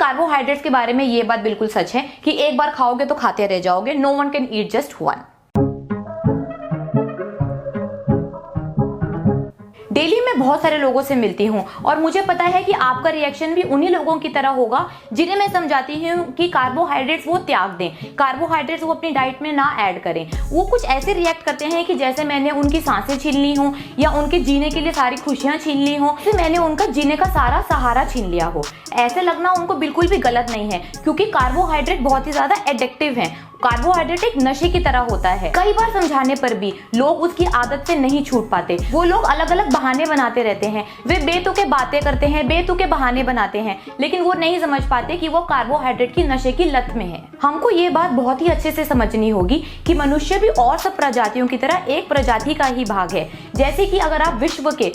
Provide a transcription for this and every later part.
Carbohydrates के बारे में ये बात बिल्कुल सच है कि एक बार खाओगे तो खाते रह जाओगे। No one can eat just one. Daily मैं बहुत सारे लोगों से मिलती हूँ और मुझे पता है कि आपका रिएक्शन भी उन्हीं लोगों की तरह होगा जिन्हें मैं समझाती हूँ कि कार्बोहाइड्रेट्स वो त्याग दें, कार्बोहाइड्रेट्स वो अपनी डाइट में ना ऐड करें। वो कुछ ऐसे रिएक्ट करते हैं कि जैसे मैंने उनकी सांसें छीन ली हूँ या उनके जीने के लिए सारी खुशियाँ छीन ली हों, फिर मैंने उनका जीने का सारा सहारा छीन लिया हो। ऐसे लगना उनको बिल्कुल भी गलत नहीं है, क्योंकि कार्बोहाइड्रेट बहुत ही ज्यादा एडिक्टिव है। कार्बोहाइड्रेट एक नशे की तरह होता है। कई बार समझाने पर भी लोग उसकी आदत से नहीं छूट पाते। वो लोग अलग अलग बहाने बनाते रहते हैं, वे बेतुके बातें करते हैं, बेतुके बहाने बनाते हैं, लेकिन वो नहीं समझ पाते कि वो कार्बोहाइड्रेट की नशे की लत में है। हमको ये बात बहुत ही अच्छे से समझनी होगी कि मनुष्य भी और सब प्रजातियों की तरह एक प्रजाति का ही भाग है। जैसे कि अगर आप विश्व के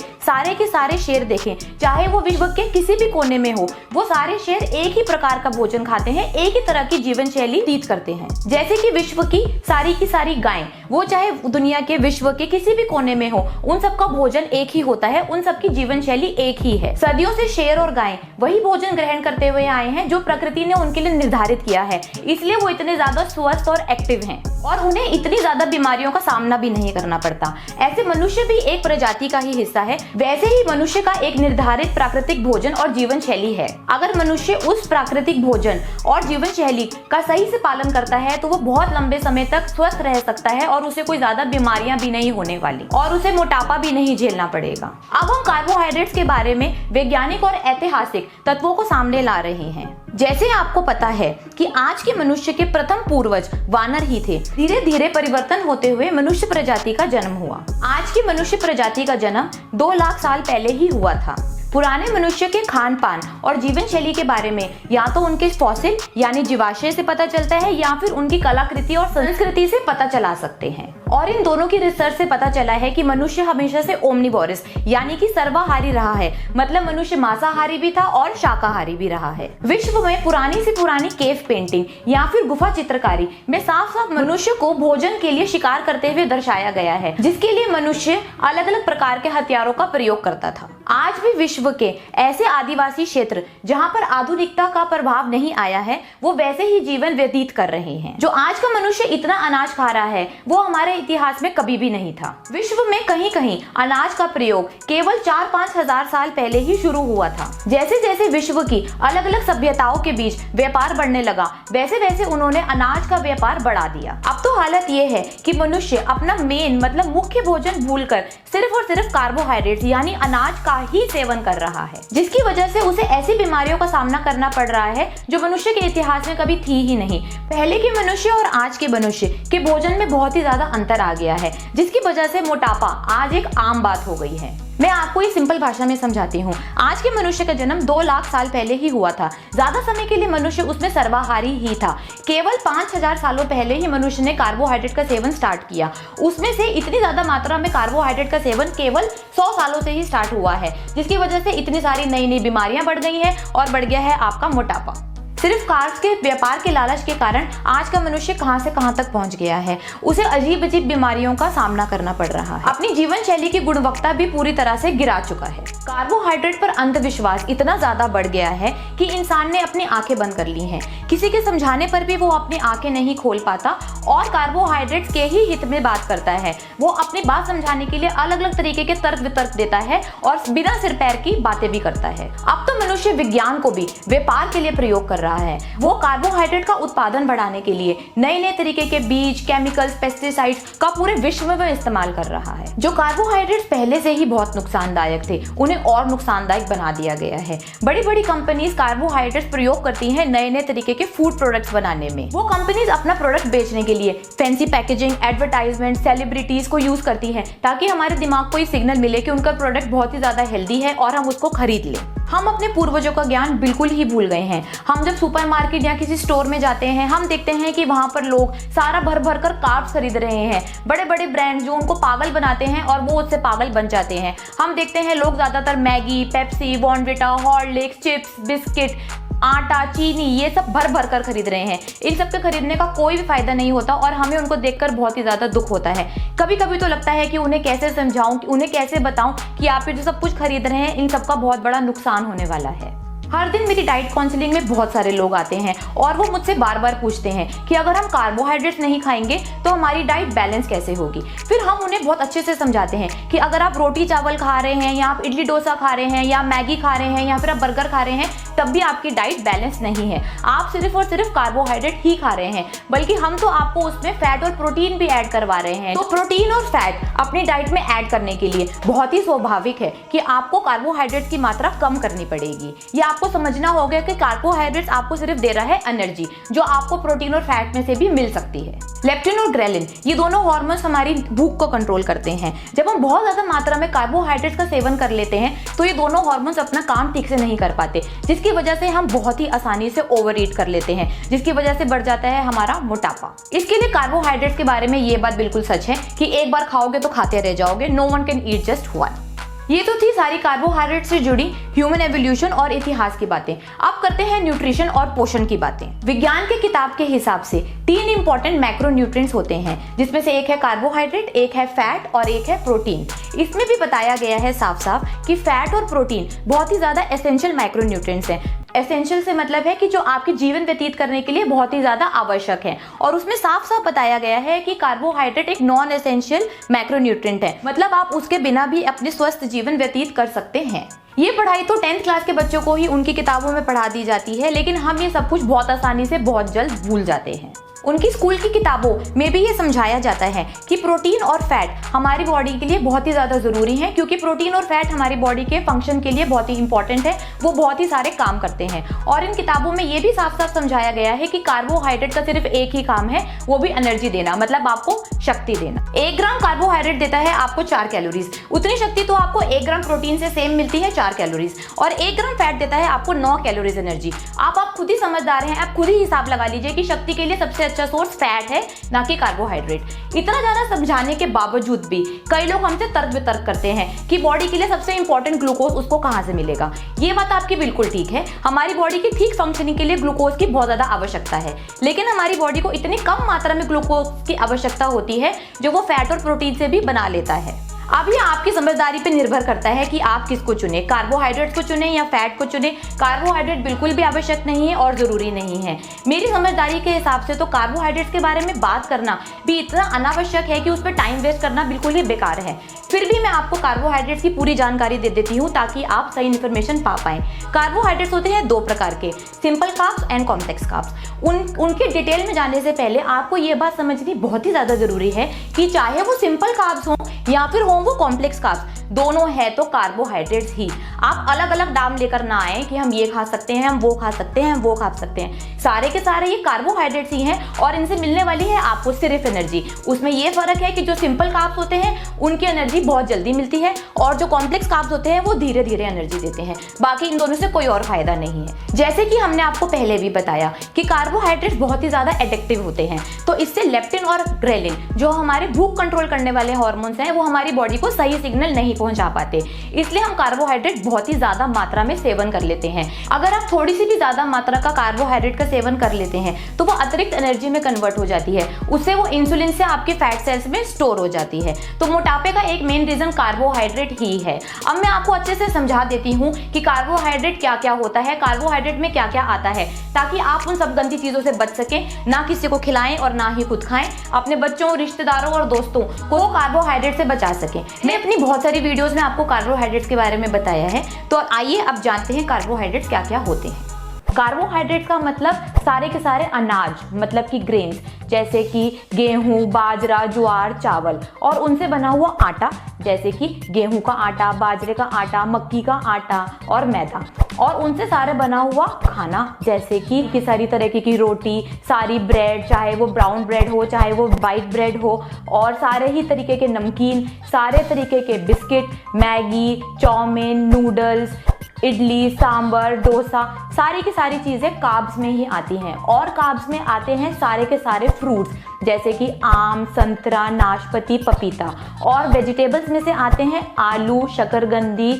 सारे शेर देखें, चाहे वो विश्व के किसी भी कोने में हो, वो सारे शेर एक ही प्रकार का भोजन खाते हैं, एक ही तरह की जीवन शैली व्यतीत करते हैं। जैसे कि विश्व की सारी गायें, वो चाहे दुनिया के विश्व के किसी भी कोने में हो, उन सबका भोजन एक ही होता है, उन सबकी जीवन शैली एक ही है। सदियों से शेर और गायें वही भोजन ग्रहण करते हुए आए हैं जो प्रकृति ने उनके लिए निर्धारित किया है, इसलिए वो इतने ज्यादा स्वस्थ और एक्टिव हैं और उन्हें इतनी ज्यादा बीमारियों का सामना भी नहीं करना पड़ता। ऐसे मनुष्य भी एक प्रजाति का ही हिस्सा है। वैसे ही मनुष्य का एक निर्धारित प्राकृतिक भोजन और जीवन शैली है। अगर मनुष्य उस प्राकृतिक भोजन और जीवन शैली का सही से पालन करता है तो वो बहुत लंबे समय तक स्वस्थ रह सकता है और उसे कोई ज्यादा बीमारियां भी नहीं होने वाली और उसे मोटापा भी नहीं झेलना पड़ेगा। अब हम कार्बोहाइड्रेट्स के बारे में वैज्ञानिक और ऐतिहासिक तत्वों को सामने ला रहे हैं। जैसे आपको पता है कि आज के मनुष्य के प्रथम पूर्वज वानर ही थे। धीरे धीरे परिवर्तन होते हुए मनुष्य प्रजाति का जन्म हुआ। आज की मनुष्य प्रजाति का जन्म 2 लाख साल पहले ही हुआ था। पुराने मनुष्य के खान पान और जीवन शैली के बारे में या तो उनके फॉसिल यानी जीवाश्य से पता चलता है या फिर उनकी कलाकृति और संस्कृति से पता चला सकते हैं। और इन दोनों की रिसर्च से पता चला है कि मनुष्य हमेशा से ओमनिवोरस यानी कि सर्वाहारी रहा है। मतलब मनुष्य मांसाहारी भी था और शाकाहारी भी रहा है। विश्व में पुरानी से पुरानी केव पेंटिंग या फिर गुफा चित्रकारी में साफ साफ मनुष्य को भोजन के लिए शिकार करते हुए दर्शाया गया है, जिसके लिए मनुष्य अलग अलग प्रकार के हथियारों का प्रयोग करता था। आज भी विश्व के ऐसे आदिवासी क्षेत्र जहां पर आधुनिकता का प्रभाव नहीं आया है, वो वैसे ही जीवन व्यतीत कर रहे हैं। जो आज का मनुष्य इतना अनाज खा रहा है वो हमारे इतिहास में कभी भी नहीं था। विश्व में कहीं कहीं अनाज का प्रयोग केवल 4-5 हजार साल पहले ही शुरू हुआ था। जैसे जैसे विश्व की अलग अलग सभ्यताओं के बीच व्यापार बढ़ने लगा, वैसे वैसे उन्होंने अनाज का व्यापार बढ़ा दिया। अब तो हालत ये है कि मनुष्य अपना मेन मतलब मुख्य भोजन भूलकर सिर्फ और सिर्फ कार्बोहाइड्रेट यानी अनाज का ही सेवन कर रहा है, जिसकी वजह से उसे ऐसी बीमारियों का सामना करना पड़ रहा है जो मनुष्य के इतिहास में कभी थी ही नहीं। पहले के मनुष्य और आज के मनुष्य के भोजन में बहुत ही ज्यादा अंतर आ गया है, जिसकी वजह से मोटापा आज एक आम बात हो गई है। मैं आपको ये सिंपल भाषा में समझाती हूँ। आज के मनुष्य का जन्म 2 लाख साल पहले ही हुआ था। ज्यादा समय के लिए मनुष्य उसमें सर्वाहारी ही था। केवल 5000 सालों पहले ही मनुष्य ने कार्बोहाइड्रेट का सेवन स्टार्ट किया। उसमें से इतनी ज्यादा मात्रा में कार्बोहाइड्रेट का सेवन केवल 100 सालों से ही स्टार्ट हुआ है, जिसकी वजह से इतनी सारी नई नई बीमारियां बढ़ गई हैं और बढ़ गया है आपका मोटापा। सिर्फ कार्ब्स के व्यापार के लालच के कारण आज का मनुष्य कहां से कहां तक पहुंच गया है। उसे अजीब अजीब बीमारियों का सामना करना पड़ रहा है। अपनी जीवन शैली की गुणवत्ता भी पूरी तरह से गिरा चुका है। कार्बोहाइड्रेट पर अंधविश्वास इतना ज्यादा बढ़ गया है कि इंसान ने अपनी आंखें बंद कर ली हैं। किसी के समझाने पर भी वो अपनी आंखें नहीं खोल पाता और कार्बोहाइड्रेट्स के ही हित में बात करता है। वो अपनी बात समझाने के लिए अलग अलग तरीके के तर्क वितर्क देता है और बिना सिर पैर की बातें भी करता है। अब तो मनुष्य विज्ञान को भी व्यापार के लिए प्रयोग कर रहा है। वो कार्बोहाइड्रेट का उत्पादन बढ़ाने के लिए नए नए तरीके के बीज, केमिकल्स, पेस्टिसाइड्स का पूरे विश्व में इस्तेमाल कर रहा है। जो कार्बोहाइड्रेट्स पहले से ही बहुत नुकसानदायक थे, उन्हें और नुकसानदायक बना दिया गया है। बड़ी बड़ी कंपनीज कार्बोहाइड्रेट्स प्रयोग करती हैं नए नए तरीके के फूड प्रोडक्ट्स बनाने में। वो कंपनीज अपना प्रोडक्ट बेचने के लिए फैंसी पैकेजिंग, एडवर्टाइजमेंट, सेलिब्रिटीज को यूज करती हैं ताकि हमारे दिमाग को ये सिग्नल मिले कि उनका प्रोडक्ट बहुत ही ज्यादा हेल्दी है और हम उसको खरीद लें। हम अपने पूर्वजों का ज्ञान बिल्कुल ही भूल गए हैं। हम जब सुपरमार्केट या किसी स्टोर में जाते हैं, हम देखते हैं कि वहां पर लोग सारा भर भर कर कार्ब्स खरीद रहे हैं। बड़े बड़े ब्रांड्स जो उनको पागल बनाते हैं और वो उससे पागल बन जाते हैं। हम देखते हैं लोग ज्यादातर Maggi, Pepsi, Bournvita, Horlicks, chips, biscuit, आटा, चीनी ये सब भर भर कर खरीद रहे हैं। इन सब के खरीदने का कोई भी फायदा नहीं होता और हमें उनको देखकर बहुत ही ज्यादा दुख होता है। कभी कभी तो लगता है कि उन्हें कैसे समझाऊं, कि उन्हें कैसे बताऊं कि आप ये जो सब कुछ खरीद रहे हैं इन सब का बहुत बड़ा नुकसान होने वाला है। हर दिन मेरी डाइट काउंसलिंग में बहुत सारे लोग आते हैं और वो मुझसे बार बार पूछते हैं कि अगर हम कार्बोहाइड्रेट्स नहीं खाएंगे तो हमारी डाइट बैलेंस कैसे होगी। फिर हम उन्हें बहुत अच्छे से समझाते हैं कि अगर आप रोटी चावल खा रहे हैं या आप इडली डोसा खा रहे हैं या मैगी खा रहे हैं या फिर आप बर्गर खा रहे हैं, तब भी आपकी डाइट बैलेंस नहीं है। आप सिर्फ और सिर्फ कार्बोहाइड्रेट ही खा रहे हैं, बल्कि हम तो आपको उसमें फैट और प्रोटीन भी ऐड करवा रहे हैं। तो प्रोटीन और फैट अपनी डाइट में ऐड करने के लिए बहुत ही स्वाभाविक है कि आपको कार्बोहाइड्रेट की मात्रा कम करनी पड़ेगी। ये आपको समझना होगा कि कार्बोहाइड्रेट्स आपको सिर्फ दे रहा है एनर्जी, जो आपको प्रोटीन और फैट में से भी मिल सकती है। लेप्टिन और ग्रेलिन ये दोनों हार्मोन्स हमारी भूख को कंट्रोल करते हैं। जब हम बहुत ज्यादा मात्रा में कार्बोहाइड्रेट्स का सेवन कर लेते हैं तो ये दोनों हार्मोन्स अपना काम ठीक से नहीं कर पाते, जिसकी वजह से हम बहुत ही आसानी से ओवर ईट कर लेते हैं, जिसकी वजह से बढ़ जाता है हमारा मोटापा। इसके लिए कार्बोहाइड्रेट्स के बारे में ये बात बिल्कुल सच है कि एक बार खाओगे तो खाते रह जाओगे। No one can eat just one. ये तो थी सारी कार्बोहाइड्रेट से जुड़ी ह्यूमन एवोल्यूशन और इतिहास की बातें। अब करते हैं न्यूट्रिशन और पोषण की बातें। विज्ञान के किताब के हिसाब से 3 इंपॉर्टेंट मैक्रोन्यूट्रिएंट्स होते हैं, जिसमें से एक है कार्बोहाइड्रेट, एक है फैट और एक है प्रोटीन। इसमें भी बताया गया है साफ साफ कि फैट और प्रोटीन बहुत ही ज्यादा एसेंशियल मैक्रोन्यूट्रिएंट्स हैं। एसेंशियल से मतलब है कि जो आपके जीवन व्यतीत करने के लिए बहुत ही ज्यादा आवश्यक है, और उसमें साफ साफ बताया गया है कि कार्बोहाइड्रेट एक नॉन एसेंशियल मैक्रोन्यूट्रिएंट है, मतलब आप उसके बिना भी अपने स्वस्थ जीवन व्यतीत कर सकते हैं। ये पढ़ाई तो 10th क्लास के बच्चों को ही उनकी किताबों में पढ़ा दी जाती है, लेकिन हम ये सब कुछ बहुत आसानी से बहुत जल्द भूल जाते हैं। उनकी स्कूल की किताबों में भी ये समझाया जाता है कि प्रोटीन और फैट हमारी बॉडी के लिए बहुत ही ज़्यादा ज़रूरी है, क्योंकि प्रोटीन और फैट हमारी बॉडी के फंक्शन के लिए बहुत ही इंपॉर्टेंट है, वो बहुत ही सारे काम करते हैं। और इन किताबों में ये भी साफ साफ समझाया गया है कि कार्बोहाइड्रेट का सिर्फ एक ही काम है, वो भी एनर्जी देना, मतलब आपको शक्ति देना। 1 ग्राम कार्बोहाइड्रेट देता है आपको 4 कैलोरीज, उतनी शक्ति तो आपको 1 ग्राम प्रोटीन से सेम मिलती है 4 कैलोरीज, और 1 ग्राम फैट देता है आपको 9 कैलोरीज एनर्जी। आप खुद ही समझदार हैं, आप खुद ही हिसाब लगा लीजिए कि शक्ति के लिए सबसे अच्छा सोर्स फैट है, ना कि कार्बोहाइड्रेट। इतना ज्यादा समझाने के बावजूद भी कई लोग हमसे तर्क वितर्क करते हैं कि बॉडी के लिए सबसे इंपॉर्टेंट ग्लूकोज उसको कहां से मिलेगा। ये बात आपकी बिल्कुल ठीक है, हमारी बॉडी की ठीक फंक्शनिंग के लिए ग्लूकोज की बहुत ज्यादा आवश्यकता है, लेकिन हमारी बॉडी को इतनी कम मात्रा में ग्लूकोज की आवश्यकता होती है जो वो फैट और प्रोटीन से भी बना लेता है। अब ये आपकी समझदारी पे निर्भर करता है कि आप किसको चुने, कार्बोहाइड्रेट्स को चुने या फैट को चुने। कार्बोहाइड्रेट बिल्कुल भी आवश्यक नहीं है और जरूरी नहीं है। मेरी समझदारी के हिसाब से तो कार्बोहाइड्रेट्स के बारे में बात करना भी इतना अनावश्यक है कि उस पर टाइम वेस्ट करना बिल्कुल ही बेकार है। फिर भी मैं आपको कार्बोहाइड्रेट्स की पूरी जानकारी दे देती हूँ ताकि आप सही इन्फॉर्मेशन पा पाएं। कार्बोहाइड्रेट्स होते हैं 2 प्रकार के, simple carbs and complex carbs. उनके डिटेल में जाने से पहले आपको ये बात समझनी बहुत ही ज्यादा जरूरी है कि चाहे वो सिंपल कार्ब्स हो या फिर हो वो कॉम्प्लेक्स कार्ब्स, दोनों है तो कार्बोहाइड्रेट्स ही। आप अलग अलग नाम लेकर ना आए कि हम ये खा सकते हैं, हम वो खा सकते हैं, हम वो खा सकते हैं। सारे के सारे ये कार्बोहाइड्रेट्स ही हैं और इनसे मिलने वाली है आपको सिर्फ एनर्जी। उसमें ये फर्क है कि जो सिंपल कार्ब्स होते हैं उनकी एनर्जी बहुत जल्दी मिलती है, और जो कॉम्प्लेक्स कार्ब्स होते हैं वो धीरे धीरे एनर्जी देते हैं। बाकी इन दोनों से कोई और फायदा नहीं है। जैसे कि हमने आपको पहले भी बताया कि कार्बोहाइड्रेट्स बहुत ही ज्यादा एडिक्टिव होते हैं, तो इससे लेप्टिन और ग्रेलिन जो हमारे भूख कंट्रोल करने वाले हार्मोन्स हैं वो हमारी बॉडी को सही सिग्नल नहीं पहुंचा पाते, इसलिए हम कार्बोहाइड्रेट बहुत ही ज्यादा मात्रा में सेवन कर लेते हैं। अगर आप थोड़ी सी भी ज्यादा मात्रा का कार्बोहाइड्रेट का सेवन कर लेते हैं तो वो अतिरिक्त एनर्जी में कन्वर्ट हो जाती है, उससे वो इंसुलिन से आपके फैट सेल्स में स्टोर हो जाती है। तो मोटापे का एक मेन रीजन कार्बोहाइड्रेट ही है। अब मैं आपको अच्छे से समझा देती हूँ कि कार्बोहाइड्रेट क्या क्या होता है, कार्बोहाइड्रेट में क्या क्या आता है, ताकि आप उन सब गंदी चीजों से बच सकें, ना किसी को खिलाएं और ना ही खुद खाएं, अपने बच्चों, रिश्तेदारों और दोस्तों को कार्बोहाइड्रेट से बचा सकें। मैं अपनी बहुत सारी वीडियोस में आपको कार्बोहाइड्रेट्स के बारे में बताया है, तो आइए अब जानते हैं कार्बोहाइड्रेट्स क्या क्या होते हैं। कार्बोहाइड्रेट का मतलब सारे के सारे अनाज, मतलब कि ग्रेन्स, जैसे कि गेहूं, बाजरा, ज्वार, चावल, और उनसे बना हुआ आटा, जैसे कि गेहूं का आटा, बाजरे का आटा, मक्की का आटा और मैदा, और उनसे सारे बना हुआ खाना, जैसे कि सारी तरीके की रोटी, सारी ब्रेड, चाहे वो ब्राउन ब्रेड हो चाहे वो वाइट ब्रेड हो, और सारे ही तरीके के नमकीन, सारे तरीके के biscuit, Maggi, chow mein, noodles, idli, sambar, dosa, सारी की सारी चीज़ें कार्ब्स में ही आती हैं। और कार्ब्स में आते हैं सारे के सारे फ्रूट्स, जैसे कि आम, संतरा, नाशपाती, पपीता, और वेजिटेबल्स में से आते हैं आलू, शकरकंदी,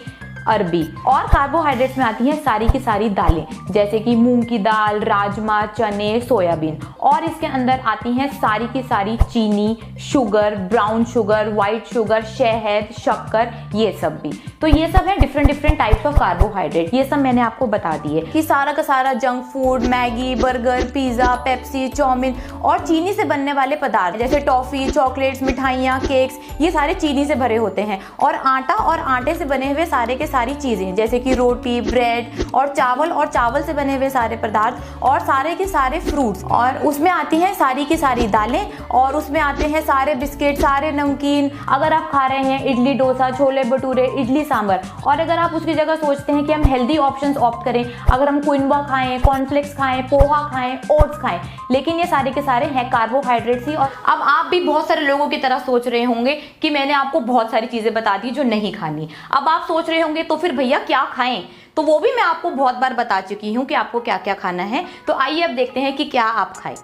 अरबी। और कार्बोहाइड्रेट्स में आती हैं सारी की सारी दालें, जैसे कि मूंग की दाल, राजमा, चने, सोयाबीन। और इसके अंदर आती हैं सारी की सारी चीनी, sugar, brown sugar, white sugar, शहद, शक्कर, ये सब भी। तो ये सब है डिफरेंट टाइप्स ऑफ कार्बोहाइड्रेट। ये सब मैंने आपको बता दिए कि सारा का सारा junk food, Maggi, burger, pizza, Pepsi, chow mein और चीनी से बनने वाले पदार्थ जैसे टॉफी, चॉकलेट्स, मिठाइयाँ, केक्स, ये सारे चीनी से भरे होते हैं। और आटा और आटे से बने हुए सारे के सारी चीजें जैसे कि रोटी, ब्रेड और चावल से बने हुए सारे पदार्थ और सारे के सारे फ्रूट्स। और उसमें आती हैं सारी की सारी दालें और उसमें आते हैं सारे बिस्किट, सारे नमकीन। अगर आप खा रहे हैं इडली डोसा, छोले भटूरे, इडली सांभर, और अगर आप उसकी जगह सोचते हैं कि हम हेल्दी ऑप्शंस ऑप्ट करें, अगर हम क्विनोआ खाएं, कॉर्नफ्लेक्स खाएं, पोहा खाएं, ओट्स खाएं, लेकिन ये सारे के सारे हैं कार्बोहाइड्रेट्स ही। और अब आप भी बहुत सारे लोगों की तरह सोच रहे होंगे कि मैंने आपको बहुत सारी चीजें बता दी जो नहीं खानी। अब आप सोच रहे होंगे तो फिर भैया क्या खाएं? तो वो भी मैं आपको बहुत बार बता चुकी हूँ कि आपको क्या क्या खाना है। तो आइए अब देखते हैं कि क्या आप खाएं।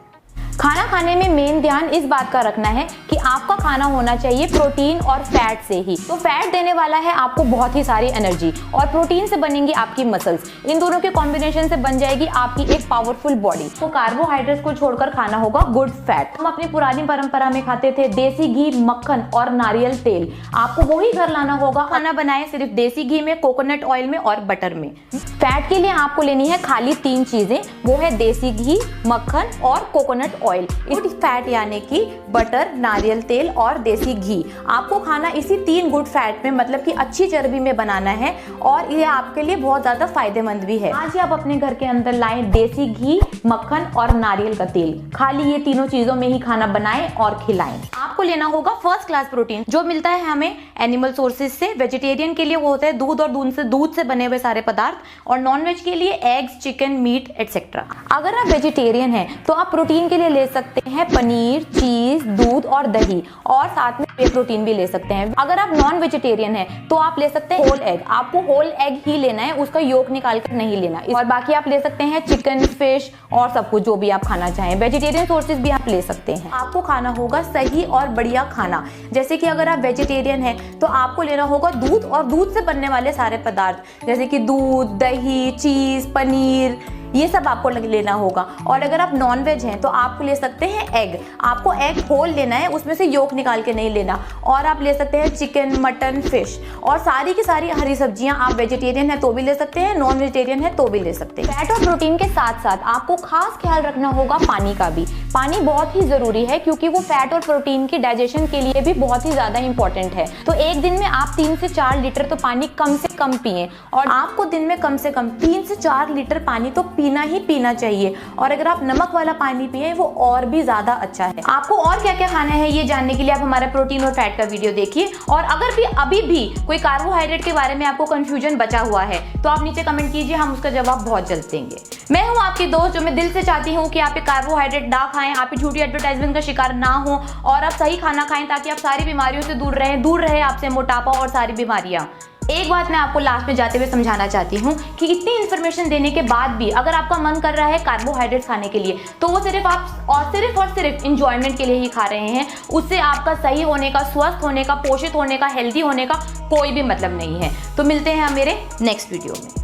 खाना खाने में मेन ध्यान इस बात का रखना है कि आपका खाना होना चाहिए प्रोटीन और फैट से ही। तो फैट देने वाला है आपको बहुत ही सारी एनर्जी और प्रोटीन से बनेंगी आपकी मसल्स। इन दोनों के कॉम्बिनेशन से बन जाएगी आपकी एक पावरफुल बॉडी। तो कार्बोहाइड्रेट्स को छोड़कर खाना होगा गुड फैट। हम अपनी पुरानी परंपरा में खाते थे देसी घी, मक्खन और नारियल तेल। आपको वही घर लाना होगा। खाना बनाए सिर्फ देसी घी में, कोकोनट ऑयल में और बटर में। फैट के लिए आपको लेनी है खाली 3 चीजें, वो है देसी घी, मक्खन और कोकोनट ऑयल। गुड फैट यानी कि बटर, नारियल तेल और देसी घी। आपको खाना इसी 3 गुड फैट में, मतलब कि अच्छी चर्बी में बनाना है और ये आपके लिए बहुत ज्यादा फायदेमंद भी है। आज ही आप अपने घर के अंदर लाएं देसी घी, मक्खन और नारियल का तेल। खाली ये तीनों चीजों में ही खाना बनाएं और खिलाएं। आपको लेना होगा फर्स्ट क्लास प्रोटीन जो मिलता है हमें एनिमल सोर्सेज से। वेजिटेरियन के लिए वो होता है दूध और दूध से बने हुए सारे पदार्थ, और नॉन वेज के लिए एग्स, चिकन, मीट एटसेट्रा। अगर आप वेजिटेरियन हैं तो आप प्रोटीन के लिए ले सकते हैं पनीर, चीज, दूध और दही, और साथ में वे प्रोटीन भी ले सकते हैं। अगर आप नॉन वेजिटेरियन हैं तो आप ले सकते हैं होल एग। आपको होल एग ही लेना है, उसका योक निकाल कर नहीं लेना। और बाकी आप ले सकते हैं चिकन, फिश और सब कुछ जो भी आप खाना चाहें। वेजिटेरियन सोर्सेज भी आप ले सकते हैं। आपको खाना होगा सही और बढ़िया खाना। जैसे कि अगर आप वेजिटेरियन हैं तो आपको लेना होगा दूध और दूध से बनने वाले सारे पदार्थ जैसे कि दूध, दही, चीज, पनीर, ये सब आपको लेना होगा। और अगर आप नॉन वेज हैं तो आप ले सकते हैं एग। आपको एग होल लेना है, उसमें से योक निकाल के नहीं लेना। और आप ले सकते हैं चिकन, मटन, फिश और सारी की सारी हरी सब्जियां। आप वेजिटेरियन है तो भी ले सकते हैं, नॉन वेजिटेरियन है तो भी ले सकते हैं। फैट और प्रोटीन के साथ साथ आपको खास ख्याल रखना होगा पानी का भी। पानी बहुत ही जरूरी है क्योंकि वो फैट और प्रोटीन की डाइजेशन के लिए भी बहुत ही ज्यादा इंपॉर्टेंट है। तो एक दिन में आप 3 से 4 लीटर तो पानी कम से कम पिए। और आपको दिन में कम से कम 3 से 4 लीटर पानी तो पीना ही पीना चाहिए। और अगर आप नमक वाला पानी पिए वो और भी ज्यादा अच्छा है। आपको और क्या क्या खाना है ये जानने के लिए आप हमारा प्रोटीन और फैट का वीडियो देखिए। और अगर भी अभी भी कोई कार्बोहाइड्रेट के बारे में आपको कंफ्यूजन बचा हुआ है तो आप नीचे कमेंट कीजिए, हम उसका जवाब बहुत जल्द देंगे। मैं हूं आपकी दोस्त जो मैं दिल से चाहती हूं कि आप ये कार्बोहाइड्रेट ना खाएं, आप झूठी एडवर्टाइजमेंट का शिकार ना हो और आप सही खाना खाएं ताकि आप सारी बीमारियों से दूर रहे आपसे मोटापा और सारी बीमारियां। एक बात मैं आपको लास्ट में जाते हुए समझाना चाहती हूँ कि इतनी इन्फॉर्मेशन देने के बाद भी अगर आपका मन कर रहा है कार्बोहाइड्रेट्स खाने के लिए तो वो सिर्फ इंजॉयमेंट के लिए ही खा रहे हैं। उससे आपका सही होने का, स्वस्थ होने का, पोषित होने का, हेल्दी होने का कोई भी मतलब नहीं है। तो मिलते हैं हम मेरे नेक्स्ट वीडियो में।